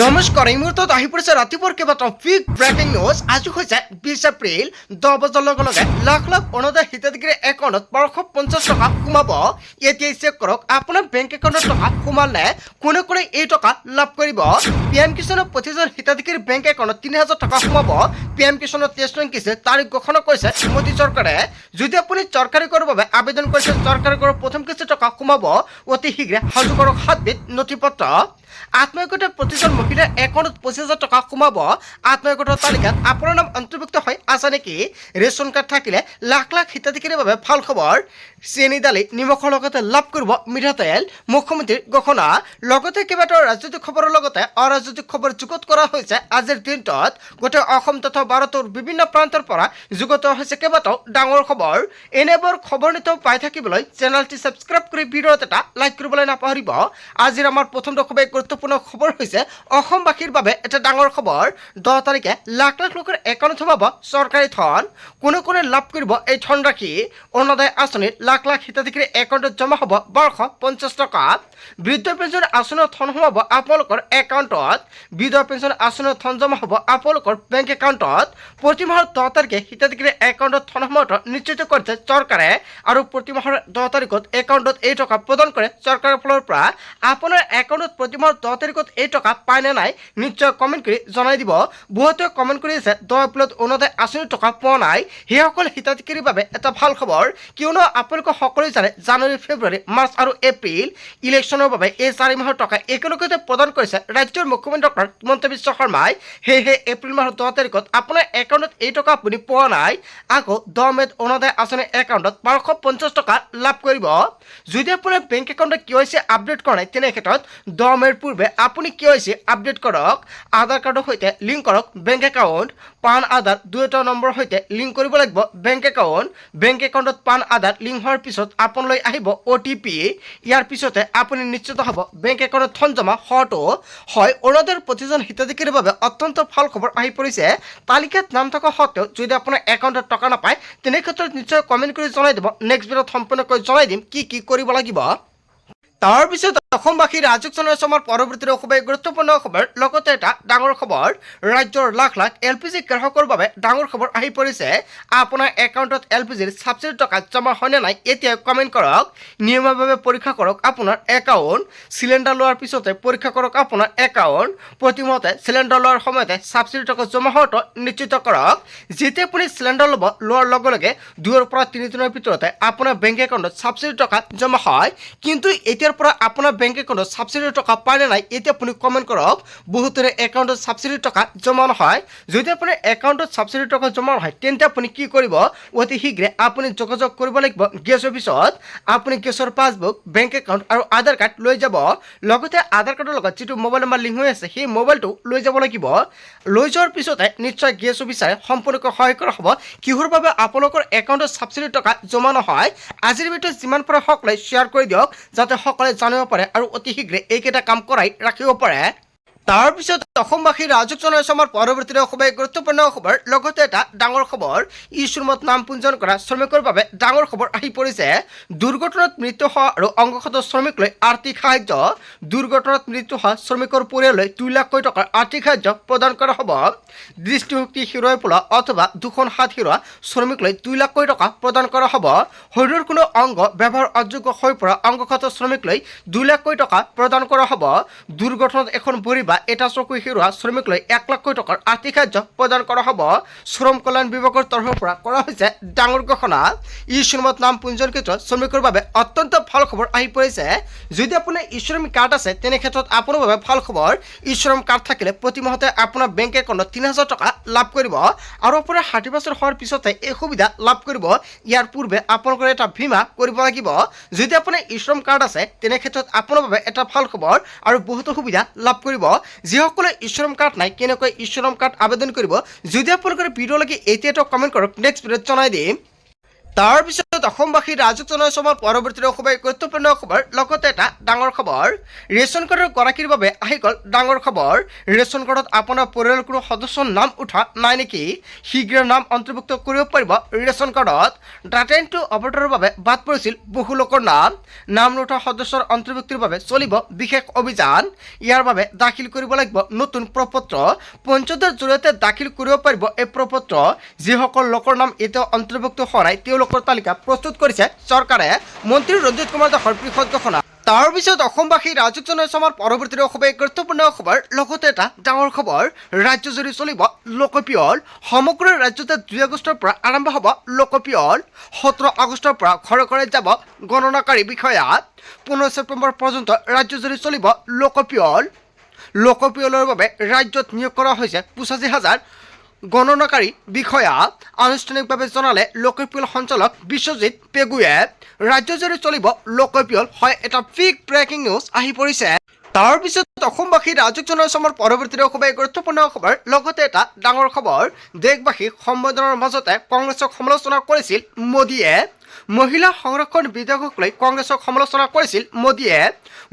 নমস্কাৰ এই মুহূৰ্তত আহি পৰিছে ৰাতিপুৱাৰ কেইবাটাও বিগ ব্ৰেকিং নিউজ। আজি হৈছে 20 এপ্ৰিল 10 বজাৰ লগে লগে লাখ লাখ অৰুণোদয় হিতাধিকাৰীৰ একাউণ্টত 1250 টকা সোমাব। এতিয়াই চেক কৰক আপোনাৰ বেংক একাউণ্টত টকা সোমাল নে, কোনে কোনে এই টকা লাভ কৰিব। PM কিষাণৰ প্ৰতিজন হিতাধিকাৰীৰ বেংক একাউণ্টত 3000 টকা সোমাব। PM কিষাণৰ টেষ্টৰ কিছে তাৰিখ ঘোষণা কৰিছে মোদী চৰকাৰে। যদি আপুনি চৰকাৰী কৰৰ বাবে আবেদন কৰিছে, চৰকাৰী কৰৰ প্ৰথম কিস্তি টকা সোমাব। অতি শীঘ্ৰে সাজু কৰক 7বিধ নথিপত্ৰ। আত্মীয় প্ৰতিজন মহিলাৰ একাউণ্টত 25,000 টকা সোমাব। আত্মীয় তালিকাত আপোনাৰ নাম অন্তৰ্ভুক্ত হৈ আছে নেকি? ৰেচন কাৰ্ড থাকিলে লাখ লাখ হিতাধিকাৰীৰ বাবে ভাল খবৰ। চেনি দালি নিমখৰ লগতে লাভ কৰিব মিঠাতেল, মুখ্যমন্ত্ৰীৰ ঘোষণা। লগতে কেইবাটাও ৰাজনৈতিক খবৰৰ লগতে অৰাজনৈতিক খবৰ যুগুত কৰা হৈছে আজিৰ দিনটোত। গোটেই অসম তথা ভাৰতৰ বিভিন্ন প্ৰান্তৰ পৰা যুগুত হৈছে কেইবাটাও ডাঙৰ খবৰ। এনেবোৰ খবৰ নিতৌ পাই থাকিবলৈ চেনেলটি ছাবস্ক্ৰাইব কৰি ভিডিঅ'ত এটা লাইক কৰিবলৈ নাপাহৰিব। আজিৰ আমাৰ প্ৰথমটো খুবেই গুৰুত্বপূৰ্ণ খবৰ হৈছে অসমবাসীৰ বাবে এটা ডাঙৰ খবৰ। 10 তাৰিখে লাখ লাখ লোকৰ একাউণ্টত সোমাব চৰকাৰী ধন। কোনে কোনে লাভ কৰিব এই ধনৰাশি? অৰুণোদয় আঁচনিৰ লাখ লাখ হিতাধিকাৰীৰ একাউণ্টত জমা হ'ব 1250 টকা। বৃদ্ধ পেঞ্চন আঁচনিৰ ধন সোমাব আপোনালোকৰ একাউণ্টত। বিধৱা পেঞ্চন আঁচনিৰ ধন জমা হ'ব আপোনালোকৰ বেংক একাউণ্টত। প্ৰতি মাহৰ 10 তাৰিখে হিতাধিকাৰীৰ একাউণ্টত ধন সোমোৱাটো নিশ্চিত কৰিছে চৰকাৰে। আৰু প্ৰতি মাহৰ 10 তাৰিখত একাউণ্টত এই টকা প্ৰদান কৰে চৰকাৰৰ ফালৰ পৰা। আপোনাৰ একাউণ্টত প্ৰতি মাহৰ 10 তাৰিখত এই টকা পায় নে নাই নিশ্চয় কমেণ্ট কৰি জনাই দিব। বহুতে কমেণ্ট কৰি আছে 10 এপ্ৰিলত অৰুণোদয় আঁচনিৰ টকা পোৱা নাই। সেইসকল হিতাধিকাৰীৰ বাবে এটা ভাল খবৰ, কিয়নো আপোনালোকে সকলোৱে জানে জানুৱাৰী, ফেব্ৰুৱাৰী, মাৰ্চ আৰু এপ্ৰিল ইলেকশ্যনৰ বাবে এই 4 মাহৰ টকা একেলগতে প্ৰদান কৰিছে ৰাজ্যৰ মুখ্যমন্ত্ৰী ডক্টৰ হিমন্ত বিশ্ব শৰ্মাই। সেয়েহে এপ্ৰিল মাহৰ 10 তাৰিখত আপোনাৰ একাউণ্টত এই টকা আপুনি পোৱা নাই। আকৌ 10 মে'ত অৰুণোদয় আঁচনিৰ একাউণ্টত 1250 টকা লাভ কৰিব। যদি আপোনাৰ বেংক একাউণ্টত KYC আপডেট কৰা নাই, তেনে ক্ষেত্ৰত 10 মে'ৰ পূৰ্বে আপুনি KYC আপডেট কৰক। আধাৰ কাৰ্ডৰ সৈতে লিংক কৰক বেংক একাউণ্ট। পান আধাৰ দুয়োটা নম্বৰৰ সৈতে লিংক কৰিব লাগিব বেংক একাউণ্ট। বেংক একাউণ্টত পান আধাৰ লিংক হোৱাৰ পিছত আপোনালৈ আহিব OTP। ইয়াৰ পিছতে আপুনি নিশ্চিত হ'ব বেংক একাউণ্টত ধন জমা হোৱাটো হয়। অৰুণোদয়ৰ প্ৰতিজন হিতাধিকাৰীৰ বাবে অত্যন্ত ভাল খবৰ আহি পৰিছে। তালিকাত নাম থকা সত্ত্বেও যদি আপোনাৰ একাউণ্টত টকা নাপায়, তেনে ক্ষেত্ৰত নিশ্চয় কমেণ্ট কৰি জনাই দিব। নেক্সট ভিডিঅ'ত সম্পূৰ্ণকৈ জনাই দিম কি কি কৰিব লাগিব। তাৰপিছত অসমবাসী ৰাজক জনাইছে আমাৰ পৰৱৰ্তী খুবেই গুৰুত্বপূৰ্ণ খবৰ। লগতে এটা ডাঙৰ খবৰ, ৰাজ্যৰ লাখ লাখ LPG গ্ৰাহকৰ বাবে ডাঙৰ খবৰ আহি পৰিছে। আপোনাৰ একাউণ্টত LPGৰ ছাবচিডিৰ টকা জমা হয়নে নাই এতিয়া কমেণ্ট কৰক। নিয়মীয়াভাৱে পৰীক্ষা কৰক আপোনাৰ একাউণ্ট। চিলিণ্ডাৰ লোৱাৰ পিছতে পৰীক্ষা কৰক আপোনাৰ একাউণ্ট। প্ৰতিমাহতে চিলিণ্ডাৰ লোৱাৰ সময়তে ছাবচিডিৰ টকা জমা হোৱাটো নিশ্চিত কৰক। যেতিয়া আপুনি চিলিণ্ডাৰ লোৱাৰ লগে লগে 2 পৰা 3 দিনৰ ভিতৰতে আপোনাৰ বেংক একাউণ্টত ছাবচিডিৰ টকা জমা হয়। কিন্তু এতিয়াৰ পৰা আপোনাৰ বেংক একাউণ্টত ছাবচিডিৰ টকা পায় নে নাই এতিয়া আপুনি কমেণ্ট কৰক। বহুতৰে একাউণ্টত ছাবচিডিৰ টকা জমা নহয়। যদি আপোনাৰ একাউণ্টত ছাবচিডিৰ টকা জমা নহয়, তেন্তে আপুনি কি কৰিব? অতি শীঘ্ৰে আপুনি যোগাযোগ কৰিব লাগিব গেছ অফিচত। আপুনি গেছৰ পাছবুক, বেংক একাউণ্ট আৰু আধাৰ কাৰ্ড লৈ যাব। লগতে আধাৰ কাৰ্ডৰ লগত যিটো মোবাইল নম্বৰ লিংক হৈ আছে সেই মোবাইলটো লৈ যাব লাগিব। লৈ যোৱাৰ পিছতে নিশ্চয় গেছ অফিচাৰে সম্পূৰ্ণকৈ সহায় কৰা হ'ব কিহৰ বাবে আপোনালোকৰ একাউণ্টত ছাবচিডিৰ টকা জমা নহয়। আজিৰ ভিডিঅ'ত যিমান পাৰে সকলোৱে শ্বেয়াৰ কৰি দিয়ক, যাতে সকলোৱে জানিব পাৰে আৰু অতি শীঘ্ৰে এইকেইটা কাম কৰাই ৰাখিব পাৰে। তাৰপিছত অসমবাসী ৰাজক জনাইছে আমাৰ পৰৱৰ্তী খুবেই গুৰুত্বপূৰ্ণ খবৰ। লগতে এটা ডাঙৰ খবৰ, ই-শ্ৰমত নাম পঞ্জীয়ন কৰা শ্ৰমিকৰ বাবে ডাঙৰ খবৰ আহি পৰিছে। দুৰ্ঘটনাত মৃত্যু হোৱা আৰু অংশগত শ্ৰমিকলৈ আৰ্থিক সাহায্য। দুৰ্ঘটনাত মৃত্যু হোৱা শ্ৰমিকৰ পৰিয়াললৈ 2 লাখকৈ টকাৰ আৰ্থিক সাহায্য প্ৰদান কৰা হ'ব। দৃষ্টিশক্তি হেৰুৱাই পেলোৱা অথবা দুখন হাত হেৰুওৱা শ্ৰমিকলৈ 2 লাখকৈ টকা প্ৰদান কৰা হ'ব। শৰীৰৰ কোনো অংগ ব্যৱহাৰ অযোগ্য হৈ পৰা অংশগত শ্ৰমিকলৈ 2 লাখকৈ টকা প্ৰদান কৰা হ'ব। দুৰ্ঘটনাত এখন ভৰি বা এটা চকু হেৰুওৱা শ্ৰমিকলৈ 1 লাখকৈ টকাৰ আৰ্থিক সাহায্য প্ৰদান কৰা হ'ব। শ্ৰম কল্যাণ বিভাগৰ তৰফৰ পৰা কৰা হৈছে ডাঙৰ ঘোষণা। ই-শ্ৰমত নাম পঞ্জীয়নকৃত শ্ৰমিকৰ বাবে অত্যন্ত ভাল খবৰ আহি পৰিছে। যদি আপোনাৰ ই-শ্ৰম কাৰ্ড আছে, তেনে ক্ষেত্ৰত আপোনাৰ বাবে ভাল খবৰ। ই-শ্ৰম কাৰ্ড থাকিলে প্ৰতি মাহতে আপোনাৰ বেংক একাউণ্টত 3000 টকা লাভ কৰিব আৰু আপোনাৰ 60 বছৰ হোৱাৰ পিছতে এই সুবিধা লাভ কৰিব। ইয়াৰ পূৰ্বে আপোনালোকৰ এটা বীমা কৰিব লাগিব। যদি আপোনাৰ ই-শ্ৰম কাৰ্ড আছে, তেনে ক্ষেত্ৰত আপোনাৰ বাবে এটা ভাল খবৰ আৰু বহুতো সুবিধা লাভ কৰিব। যিসকলে ই-শ্ৰম কাৰ্ড নাই, কেনেকৈ ই-শ্ৰম কাৰ্ড আবেদন কৰিব, যদি আপোনালোকৰ ভিডিঅ' লাগে এতিয়াতো কমেণ্ট কৰক, নেক্সট ভিডিঅ'ত জনাই দিম। তাৰপিছত অসমবাসী ৰাইজক জনাইছো আমাৰ পৰৱৰ্তী খবৰ গুৰুত্বপূৰ্ণ খবৰ লগতে এটা ডাঙৰ খবৰ ৰেচন কাৰ্ডৰ গৰাকীৰ বাবে আহি গ'ল ডাঙৰ খবৰ ৰেচন কাৰ্ডত আপোনাৰ পৰিয়ালৰ কোনো সদস্যৰ নাম উঠা নাই নেকি শীঘ্ৰে নাম অন্তৰ্ভুক্ত কৰিব পাৰিব ৰেচন কাৰ্ডত ডাটা এন্ট্ৰি অপাৰেটৰৰ বাবে বাদ পৰিছিল বহু লোকৰ নাম নুঠা সদস্যৰ অন্তৰ্ভুক্তিৰ বাবে চলিব বিশেষ অভিযান ইয়াৰ বাবে দাখিল কৰিব লাগিব নতুন প্ৰপত্ৰ পঞ্চায়তৰ জৰিয়তে দাখিল কৰিব পাৰিব এই প্ৰপত্ৰ যিসকল লোকৰ নাম এতিয়াও অন্তৰ্ভুক্ত হোৱা নাই তেওঁলোকৰ তালিকা প্ৰস্তুত কৰিছে চৰকাৰে মন্ত্ৰী ৰঞ্জিত কুমাৰ দাসৰ বৃহৎ ঘোষণা তাৰ পিছত অসমবাসী ৰাইজক জনাইছো আমাৰ পৰৱৰ্তী খবৰ গুৰুত্বপূৰ্ণ খবৰ লগতে এটা ডাঙৰ খবৰ ৰাজ্যজুৰি চলিব লোকপিয়ল সমগ্ৰ ৰাজ্যতে 2 আগষ্টৰ পৰা আৰম্ভ হ'ব লোকপিয়ল 17 আগষ্টৰ পৰা ঘৰে ঘৰে যাব গণনাকাৰী বিষয়া 15 ছেপ্টেম্বৰ পৰ্যন্ত ৰাজ্যজুৰি চলিব লোকপিয়লৰ বাবে ৰাজ্যত নিয়োগ কৰা হৈছে 85,000 গণনাকাৰী বিষয়া আনুষ্ঠানিকভাৱে জনালে লোকপিয়ল সঞ্চালক বিশ্বজিৎ পেগুৱে ৰাজ্যজুৰি চলিব লোকপিয়ল হয় এটা বিগ ব্ৰেকিং নিউজ আহি পৰিছে তাৰ পিছত অসমবাসী ৰাইজক জনাইছো আমাৰ পৰৱৰ্তী খবৰ গুৰুত্বপূৰ্ণ খবৰ লগতে এটা ডাঙৰ খবৰ দেশবাসী সম্বোধনৰ মাজতে কংগ্ৰেছক সমালোচনা কৰিছিল মোদীয়ে মহিলা সংৰক্ষণ বিধেয়কক লৈ কংগ্ৰেছক সমালোচনা কৰিছিল মোদীয়ে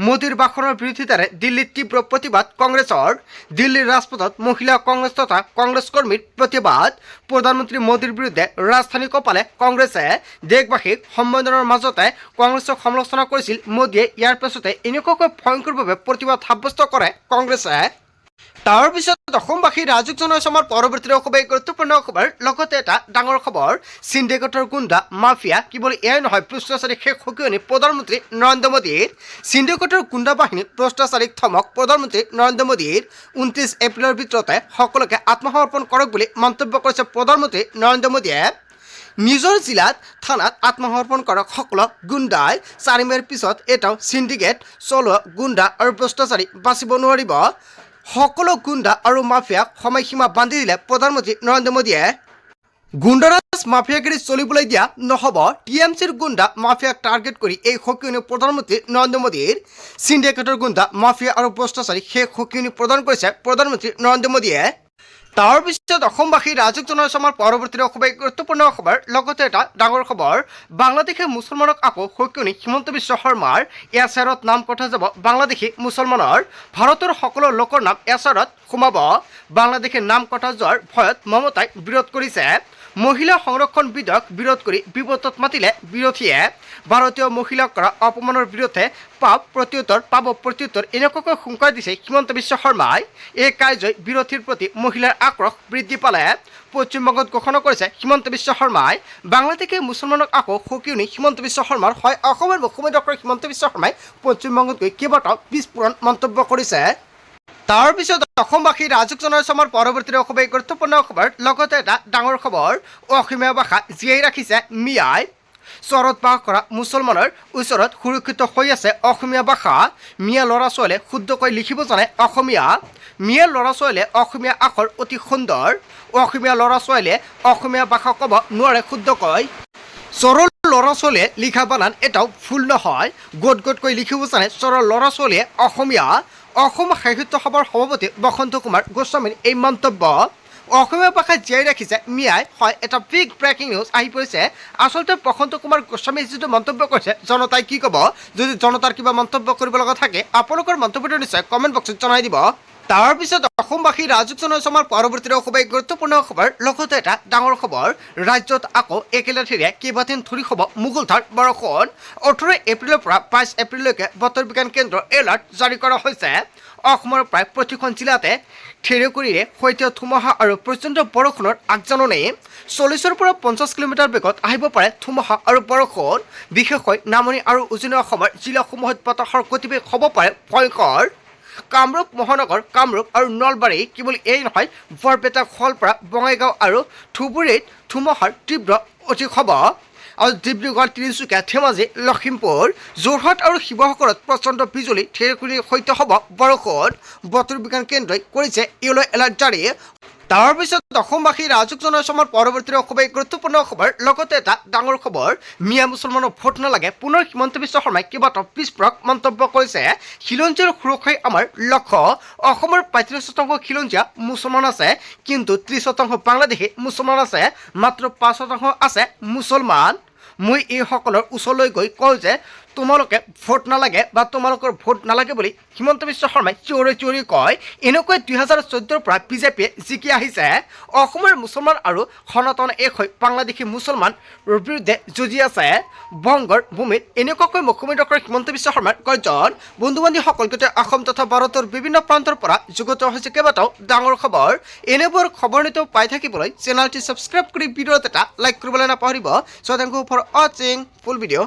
মোদীৰ ভাষণৰ বিৰোধিতাৰে দিল্লীত তীব্ৰ প্ৰতিবাদ কংগ্ৰেছৰ দিল্লীৰ ৰাজপথত মহিলা কংগ্ৰেছ তথা কংগ্ৰেছ কৰ্মীৰ প্ৰতিবাদ প্ৰধানমন্ত্ৰী মোদীৰ বিৰুদ্ধে ৰাজধানী কঁপালে কংগ্ৰেছে দেশবাসীক সম্বোধনৰ মাজতে কংগ্ৰেছক সমালোচনা কৰিছিল মোদীয়ে ইয়াৰ পাছতে এনেকুৱাকৈ ভয়ংকৰভাৱে প্ৰতিবাদ সাব্যস্ত কৰে কংগ্ৰেছে তাৰ পিছত অসমবাসী ৰাইজক জনাইছো আমাৰ পৰৱৰ্তী খবৰ গুৰুত্বপূৰ্ণ খবৰ লগতে এটা ডাঙৰ খবৰ সিন্ডিকেটৰ গুণ্ডা মাফিয়া কেৱল এয়াই নহয় ভ্ৰষ্টাচাৰী শেষ সকিয়নি প্ৰধানমন্ত্ৰী নৰেন্দ্ৰ মোদীৰ সিন্ডিকেটৰ গুণ্ডা বাহিনী ভ্ৰষ্টাচাৰীক থমক প্ৰধানমন্ত্ৰী নৰেন্দ্ৰ মোদীৰ 29 এপ্ৰিলৰ ভিতৰতে সকলোকে আত্মসমৰ্পণ কৰক বুলি মন্তব্য কৰিছে প্ৰধানমন্ত্ৰী নৰেন্দ্ৰ মোদীয়ে নিজৰ জিলাত থানাত আত্মসমৰ্পণ কৰক সকলো গুণ্ডাই 4 মেৰ পিছত এটাও সিন্ডিকেট চলোৱা গুণ্ডা আৰু ভ্ৰষ্টাচাৰী বাচিব নোৱাৰিব সকলো গুণ্ডা আৰু মাফিয়াক সময়সীমা বান্ধি দিলে প্ৰধানমন্ত্ৰী নৰেন্দ্ৰ মোদীয়ে গুণ্ডাৰাজ মাফিয়াগিৰি চলিবলৈ দিয়া নহ'ব টিএমচিৰ গুণ্ডা মাফিয়াক টাৰ্গেট কৰি এই সকিয়নি প্ৰধানমন্ত্ৰী নৰেন্দ্ৰ মোদীৰ সিন্ডিকেটৰ গুণ্ডা মাফিয়া আৰু ভ্ৰষ্টাচাৰী শেষ সকিয়নি প্ৰদান কৰিছে প্ৰধানমন্ত্ৰী নৰেন্দ্ৰ মোদীয়ে তাৰ পিছত অসমবাসী ৰাইজক জনাইছো আমাৰ পৰৱৰ্তী খবৰ গুৰুত্বপূৰ্ণ খবৰ লগতে এটা ডাঙৰ খবৰ বাংলাদেশে মুছলমানক আকৌ সকিয়নি হিমন্ত বিশ্ব শৰ্মাৰ এছআৰত নাম কটা যাব বাংলাদেশী মুছলমানৰ ভাৰতৰ সকলো লোকৰ নাম এছআৰত সোমাব বাংলাদেশে নাম কটা যোৱাৰ ভয়ত মমতাই বিৰোধ কৰিছে মহিলা সংৰক্ষণ বিধেয়ক বিৰোধ কৰি বিপদত মাতিলে বিৰোধীয়ে ভাৰতীয় মহিলাক কৰা অপমানৰ বিৰুদ্ধে পাব প্ৰত্যুত্তৰ এনেকুৱাকৈ হুংকাৰ দিছে হিমন্ত বিশ্ব শৰ্মাই এই কাৰ্যই বিৰোধীৰ প্ৰতি মহিলাৰ আক্ৰোশ বৃদ্ধি পালে পশ্চিমবংগত ঘোষণা কৰিছে হিমন্ত বিশ্ব শৰ্মাই বাংলাদেশে মুছলমানক আকৌ সকিয়নি হিমন্ত বিশ্ব শৰ্মাৰ হয় অসমৰ মুখ্যমন্ত্ৰী ডক্টৰ হিমন্ত বিশ্ব শৰ্মাই পশ্চিমবংগত গৈ কেইবাটাও বিস্ফোৰণ মন্তব্য কৰিছে তাৰ পিছত অসমবাসী ৰাইজক জনাইছো আমাৰ পৰৱৰ্তী খবৰ গুৰুত্বপূৰ্ণ খবৰ লগতে এটা ডাঙৰ খবৰ অসমীয়া ভাষা জীয়াই ৰাখিছে মিয়াই চহৰত বাস কৰা মুছলমানৰ ওচৰত সুৰক্ষিত হৈ আছে অসমীয়া ভাষা মিয়া ল'ৰা ছোৱালীয়ে শুদ্ধকৈ লিখিব জানে অসমীয়া মিয়া ল'ৰা ছোৱালীয়ে অসমীয়া আখৰ অতি সুন্দৰ অসমীয়া ল'ৰা ছোৱালীয়ে অসমীয়া ভাষা ক'ব নোৱাৰে শুদ্ধকৈ সৰল ল'ৰা ছোৱালীয়ে লিখা বানান এটাও ভুল নহয় গোটকৈ লিখিব জানে সৰল ল'ৰা ছোৱালীয়ে অসমীয়া অসম সাহিত্য সভাৰ সভাপতি বসন্ত কুমাৰ গোস্বামীৰ এই মন্তব্য অসমীয়া ভাষা জীয়াই ৰাখিছে মিয়াই হয় এটা বিগ ব্ৰেকিং নিউজ আহি পৰিছে আচলতে বসন্ত কুমাৰ গোস্বামীয়ে যিটো মন্তব্য কৰিছে জনতাই কি ক'ব যদি জনতাৰ কিবা মন্তব্য কৰিব লগা থাকে আপোনালোকৰ মন্তব্যটো নিশ্চয় কমেণ্ট বক্সত জনাই দিব তাৰ পিছত অসমবাসী ৰাইজক জনাইছো আমাৰ পৰৱৰ্তী খবৰ গুৰুত্বপূৰ্ণ খবৰ লগতে এটা ডাঙৰ খবৰ ৰাজ্যত আকৌ একেলেথেৰিয়ে কেইবাদিন ধৰি হ'ব মুগুলধাৰ বৰষুণ 18 এপ্ৰিলৰ পৰা 22 এপ্ৰিললৈকে বতৰ বিজ্ঞান কেন্দ্ৰৰ এলাৰ্ট জাৰি কৰা হৈছে অসমৰ প্ৰায় প্ৰতিখন জিলাতে ঠেৰেকুৰিৰে সৈতে ধুমুহা আৰু প্ৰচণ্ড বৰষুণৰ আগজাননী 40ৰ পৰা 50 কিলোমিটাৰ বেগত আহিব পাৰে ধুমুহা আৰু বৰষুণ বিশেষকৈ নামনি আৰু উজনি অসমৰ জিলাসমূহত বতাহৰ গতিবেগ হ'ব পাৰে ভয়ংকৰ কামৰূপ মহানগৰ কামৰূপ আৰু নলবাৰী কেৱল এই নহয় বৰপেটা গোৱালপাৰা বঙাইগাঁও আৰু ধুবুৰীত ধুমুহাৰ তীব্ৰ অধিক হ'ব আৰু ডিব্ৰুগড় তিনিচুকীয়া ধেমাজি লখিমপুৰ যোৰহাট আৰু শিৱসাগৰত প্ৰচণ্ড বিজুলী ঢেৰেকনিৰ সৈতে হ'ব বৰষুণ বতৰ বিজ্ঞান কেন্দ্ৰই কৰিছে য়েলো এলাৰ্ট জাৰি তাৰ পিছত অসমবাসী ৰাইজক জনাইছো আমাৰ পৰৱৰ্তী খবৰ গুৰুত্বপূৰ্ণ খবৰ লগতে এটা ডাঙৰ খবৰ মিয়া মুছলমানৰ ভোট নালাগে পুনৰ হিমন্ত বিশ্ব শৰ্মাই কেইবাটাও বিস্ফোৰক মন্তব্য কৰিছে খিলঞ্জীয়াৰ সুৰক্ষাই আমাৰ লক্ষ্য অসমৰ 35% খিলঞ্জীয়া মুছলমান আছে কিন্তু 30% বাংলাদেশী মুছলমান আছে মাত্ৰ 5% আছে মুছলমান মই এইসকলৰ ওচৰলৈ গৈ কওঁ যে তোমালোকে ভোট নালাগে বা তোমালোকৰ ভোট নালাগে বুলি হিমন্ত বিশ্ব শৰ্মাই চিঞৰি চিঞৰি কয়। এনেকৈ 2014 পৰা বিজেপিয়ে জিকি আহিছে। অসমৰ মুছলমান আৰু সনাতন এক হৈ বাংলাদেশী মুছলমান বিৰুদ্ধে যুঁজি আছে। বংগৰ ভূমিত এনেকুৱাকৈ মুখ্যমন্ত্ৰী ডক্টৰ হিমন্ত বিশ্ব শৰ্মাৰ গৰ্জন। বন্ধু বান্ধৱীসকল গোটেই অসম তথা ভাৰতৰ বিভিন্ন প্ৰান্তৰ পৰা যুগুত হৈছে কেইবাটাও ডাঙৰ খবৰ। এনেবোৰ খবৰ নিতৌ পাই থাকিবলৈ চেনেলটি ছাবস্ক্ৰাইব কৰি ভিডিঅ'ত এটা লাইক কৰিবলৈ নাপাহৰিব। চ' থেংক ইউ ফৰ ৱাচিং ফুল ভিডিঅ'।